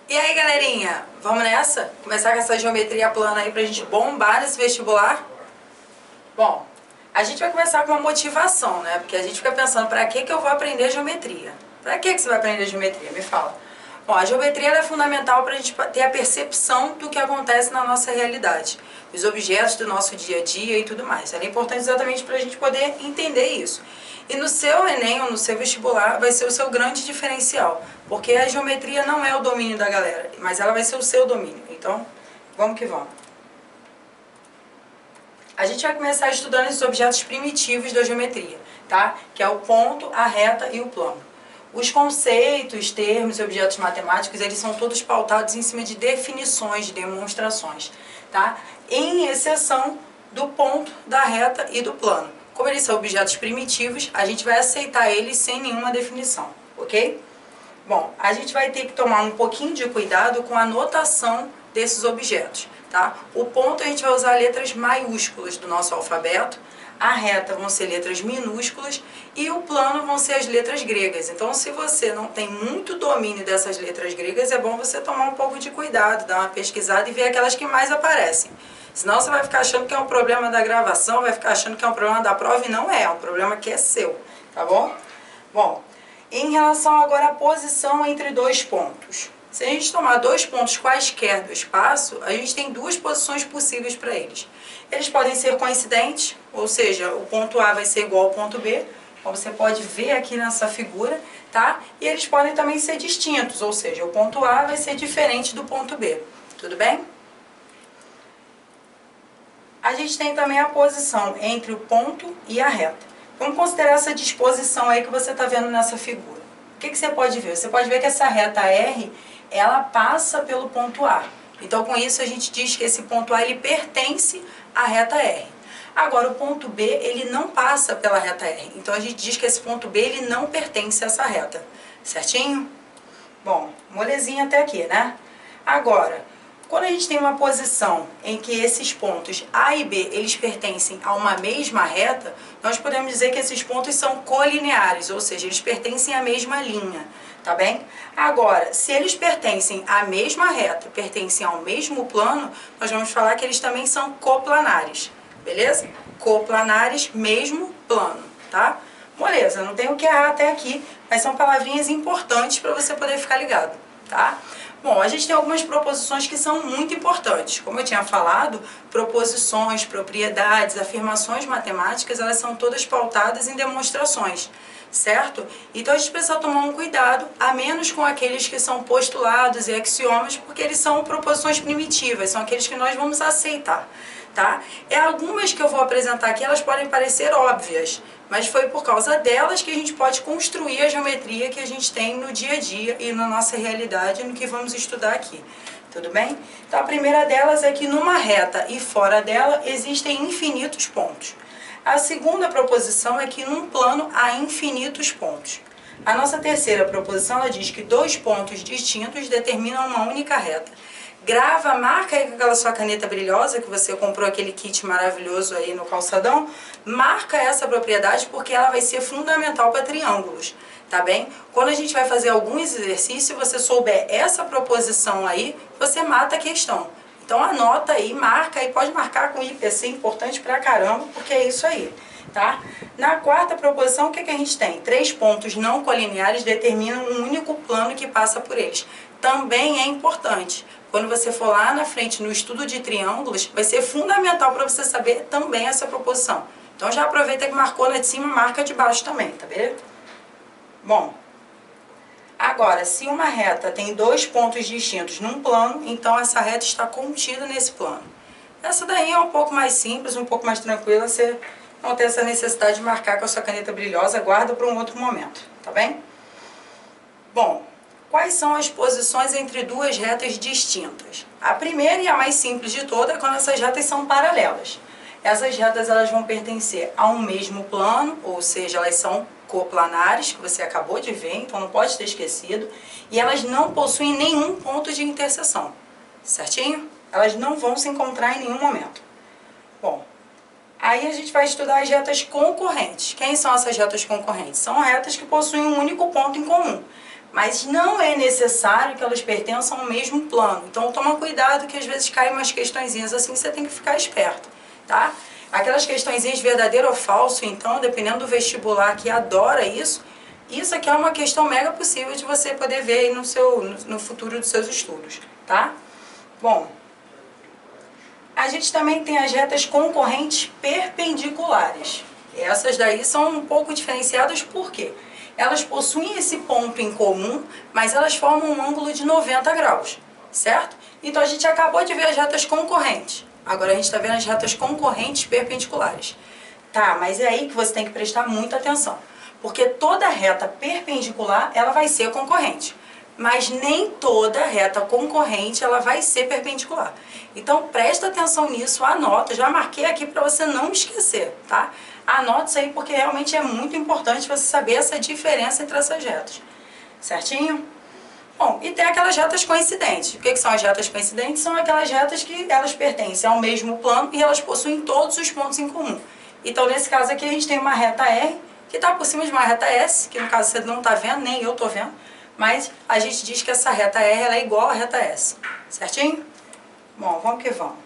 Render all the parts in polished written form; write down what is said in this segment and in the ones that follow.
E aí, galerinha, vamos nessa? Começar com essa geometria plana aí pra gente bombar nesse vestibular? Bom, a gente vai começar com uma motivação, né? Porque a gente fica pensando, pra que eu vou aprender geometria? Pra que você vai aprender geometria? Me fala. Bom, a geometria é fundamental pra gente ter a percepção do que acontece na nossa realidade, os objetos do nosso dia a dia e tudo mais. Ela é importante exatamente pra gente poder entender isso. E no seu Enem ou no seu vestibular vai ser o seu grande diferencial, porque a geometria não é o domínio da galera, mas ela vai ser o seu domínio. Então, vamos que vamos. A gente vai começar estudando esses objetos primitivos da geometria, tá? Que é o ponto, a reta e o plano. Os conceitos, termos e objetos matemáticos, eles são todos pautados em cima de definições, de demonstrações, tá? Em exceção do ponto, da reta e do plano. Como eles são objetos primitivos, a gente vai aceitar eles sem nenhuma definição, ok? Bom, a gente vai ter que tomar um pouquinho de cuidado com a notação desses objetos, tá? O ponto a gente vai usar letras maiúsculas do nosso alfabeto, a reta vão ser letras minúsculas e o plano vão ser as letras gregas. Então, se você não tem muito domínio dessas letras gregas, é bom você tomar um pouco de cuidado, dar uma pesquisada e ver aquelas que mais aparecem. Senão você vai ficar achando que é um problema da gravação, vai ficar achando que é um problema da prova e não é, é um problema que é seu, tá bom? Bom, em relação agora à posição entre dois pontos. Se a gente tomar dois pontos quaisquer do espaço, a gente tem duas posições possíveis para eles. Eles podem ser coincidentes, ou seja, o ponto A vai ser igual ao ponto B, como você pode ver aqui nessa figura, tá? E eles podem também ser distintos, ou seja, o ponto A vai ser diferente do ponto B, tudo bem? A gente tem também a posição entre o ponto e a reta. Vamos considerar essa disposição aí que você está vendo nessa figura. O que você pode ver? Você pode ver que essa reta R, ela passa pelo ponto A. Então, com isso, a gente diz que esse ponto A, ele pertence à reta R. Agora, o ponto B, ele não passa pela reta R. Então, a gente diz que esse ponto B, ele não pertence a essa reta. Certinho? Bom, molezinha até aqui, né? Agora, quando a gente tem uma posição em que esses pontos A e B, eles pertencem a uma mesma reta, nós podemos dizer que esses pontos são colineares, ou seja, eles pertencem à mesma linha, tá bem? Agora, se eles pertencem à mesma reta, pertencem ao mesmo plano, nós vamos falar que eles também são coplanares, beleza? Coplanares, mesmo plano, tá? Moleza, não tem o que errar até aqui, mas são palavrinhas importantes para você poder ficar ligado, tá? Bom, a gente tem algumas proposições que são muito importantes. Como eu tinha falado, proposições, propriedades, afirmações matemáticas, elas são todas pautadas em demonstrações, certo? Então a gente precisa tomar um cuidado, a menos com aqueles que são postulados e axiomas, porque eles são proposições primitivas, são aqueles que nós vamos aceitar, tá? Algumas que eu vou apresentar aqui, elas podem parecer óbvias, mas foi por causa delas que a gente pode construir a geometria que a gente tem no dia a dia e na nossa realidade, no que vamos estudar aqui. Tudo bem? Então, a primeira delas é que numa reta e fora dela existem infinitos pontos. A segunda proposição é que num plano há infinitos pontos. A nossa terceira proposição, ela diz que dois pontos distintos determinam uma única reta. Grava, marca aí com aquela sua caneta brilhosa que você comprou aquele kit maravilhoso aí no calçadão. Marca essa propriedade porque ela vai ser fundamental para triângulos, tá bem? Quando a gente vai fazer alguns exercícios, se você souber essa proposição aí, você mata a questão. Então anota aí, marca aí, pode marcar com IPC, importante pra caramba, porque é isso aí, tá? Na quarta proposição, o que a gente tem? Três pontos não colineares determinam um único plano que passa por eles. Também é importante. Quando você for lá na frente no estudo de triângulos, vai ser fundamental para você saber também essa proposição. Então já aproveita que marcou na de cima, marca de baixo também, tá beleza? Bom, agora, se uma reta tem dois pontos distintos num plano, então essa reta está contida nesse plano. Essa daí é um pouco mais simples, um pouco mais tranquila, você não tem essa necessidade de marcar com a sua caneta brilhosa, guarda para um outro momento, tá bem? Bom, quais são as posições entre duas retas distintas? A primeira e a mais simples de todas é quando essas retas são paralelas. Essas retas elas vão pertencer a um mesmo plano, ou seja, elas são coplanares, que você acabou de ver, então não pode ter esquecido, e elas não possuem nenhum ponto de interseção, certinho? Elas não vão se encontrar em nenhum momento. Bom, aí a gente vai estudar as retas concorrentes. Quem são essas retas concorrentes? São retas que possuem um único ponto em comum. mas não é necessário que elas pertençam ao mesmo plano. Então toma cuidado que às vezes caem umas questõezinhas assim, você tem que ficar esperto, tá? Aquelas questõezinhas verdadeiro ou falso, então, dependendo do vestibular que adora isso aqui é uma questão mega possível de você poder ver aí no futuro dos seus estudos, tá? Bom, a gente também tem as retas concorrentes perpendiculares. Essas daí são um pouco diferenciadas, por quê? Elas possuem esse ponto em comum, mas elas formam um ângulo de 90 graus, certo? Então a gente acabou de ver as retas concorrentes. Agora a gente está vendo as retas concorrentes perpendiculares. Tá, mas é aí que você tem que prestar muita atenção. Porque toda reta perpendicular, ela vai ser concorrente. Mas nem toda reta concorrente, ela vai ser perpendicular. Então presta atenção nisso, anota. Já marquei aqui para você não esquecer, tá? Anota isso aí porque realmente é muito importante você saber essa diferença entre essas retas. Certinho? Bom, e tem aquelas retas coincidentes. O que são as retas coincidentes? São aquelas retas que elas pertencem ao mesmo plano e elas possuem todos os pontos em comum. Então, nesse caso aqui, a gente tem uma reta R, que está por cima de uma reta S, que no caso você não está vendo, nem eu estou vendo, mas a gente diz que essa reta R ela é igual à reta S. Certinho? Bom, vamos que vamos.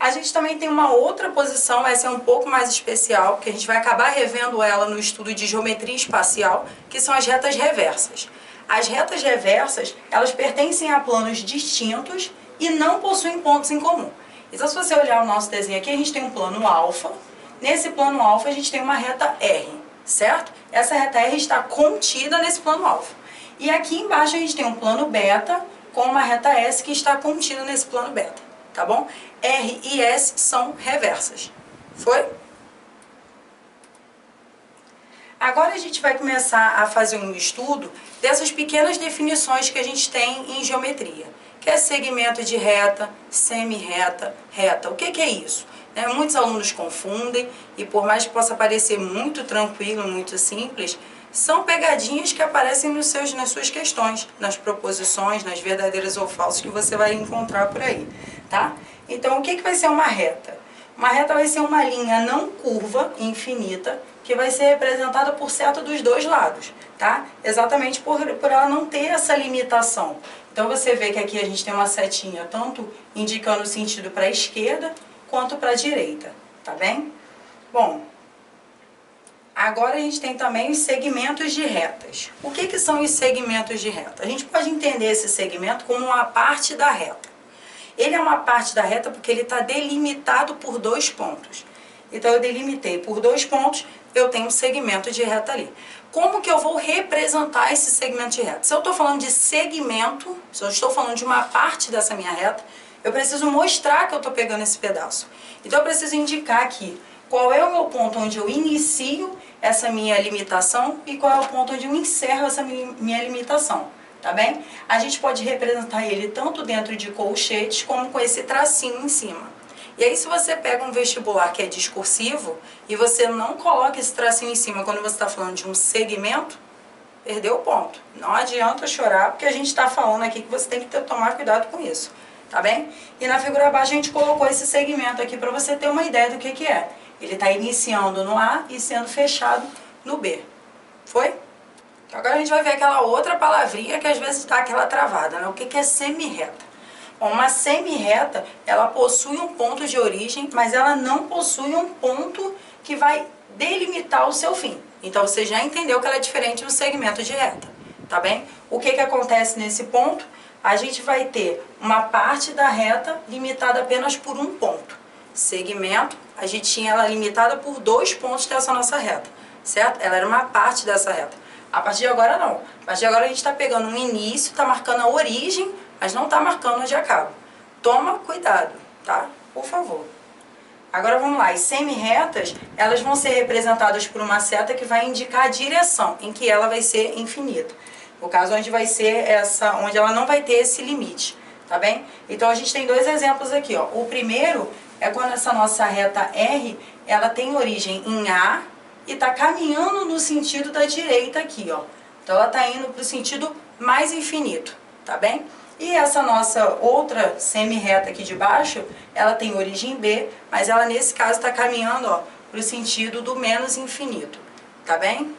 A gente também tem uma outra posição, essa é um pouco mais especial, que a gente vai acabar revendo ela no estudo de geometria espacial, que são as retas reversas. As retas reversas, elas pertencem a planos distintos e não possuem pontos em comum. Então, se você olhar o nosso desenho aqui, a gente tem um plano alfa. Nesse plano alfa, a gente tem uma reta R, certo? Essa reta R está contida nesse plano alfa. E aqui embaixo, a gente tem um plano beta com uma reta S que está contida nesse plano beta, tá bom? R e S são reversas. Foi? Agora a gente vai começar a fazer um estudo dessas pequenas definições que a gente tem em geometria, que é segmento de reta, semi-reta, reta. O que é isso? Muitos alunos confundem e por mais que possa parecer muito tranquilo, muito simples, são pegadinhas que aparecem nas suas questões, nas proposições, nas verdadeiras ou falsas que você vai encontrar por aí, tá? Então, o que vai ser uma reta? Uma reta vai ser uma linha não curva, infinita, que vai ser representada por seta dos dois lados, tá? Exatamente por ela não ter essa limitação. Então você vê que aqui a gente tem uma setinha tanto indicando o sentido para a esquerda quanto para a direita, tá bem? Bom, agora a gente tem também os segmentos de retas. O que são os segmentos de reta? A gente pode entender esse segmento como uma parte da reta. Ele é uma parte da reta porque ele está delimitado por dois pontos. Então eu delimitei por dois pontos, eu tenho um segmento de reta ali. Como que eu vou representar esse segmento de reta? Se eu estou falando de segmento, se eu estou falando de uma parte dessa minha reta, eu preciso mostrar que eu estou pegando esse pedaço. Então eu preciso indicar aqui qual é o meu ponto onde eu inicio essa minha limitação e qual é o ponto onde eu encerro essa minha limitação, tá bem? A gente pode representar ele tanto dentro de colchetes como com esse tracinho em cima. E aí, se você pega um vestibular que é discursivo e você não coloca esse tracinho em cima quando você está falando de um segmento, perdeu o ponto. Não adianta chorar, porque a gente está falando aqui que você tem que tomar cuidado com isso, tá bem? E na figura abaixo a gente colocou esse segmento aqui para você ter uma ideia do que é. Ele está iniciando no A e sendo fechado no B. Foi? Então, agora a gente vai ver aquela outra palavrinha que às vezes dá aquela travada, né? O que é semi-reta? Uma semi-reta, ela possui um ponto de origem, mas ela não possui um ponto que vai delimitar o seu fim. Então você já entendeu que ela é diferente do segmento de reta, tá bem? O que acontece nesse ponto? A gente vai ter uma parte da reta limitada apenas por um ponto. Segmento, a gente tinha ela limitada por dois pontos dessa nossa reta, certo? Ela era uma parte dessa reta. A partir de agora não. A partir de agora a gente está pegando um início, está marcando a origem, mas não está marcando onde acaba. Toma cuidado, tá? Por favor. Agora vamos lá, as semi-retas, elas vão ser representadas por uma seta que vai indicar a direção em que ela vai ser infinita. No caso, onde vai ser onde ela não vai ter esse limite, tá bem? Então a gente tem dois exemplos aqui, ó. O primeiro é quando essa nossa reta R, ela tem origem em A e está caminhando no sentido da direita aqui, ó. Então ela está indo para o sentido mais infinito, tá bem? E essa nossa outra semi-reta aqui de baixo, ela tem origem B, mas ela nesse caso está caminhando para o sentido do menos infinito, tá bem?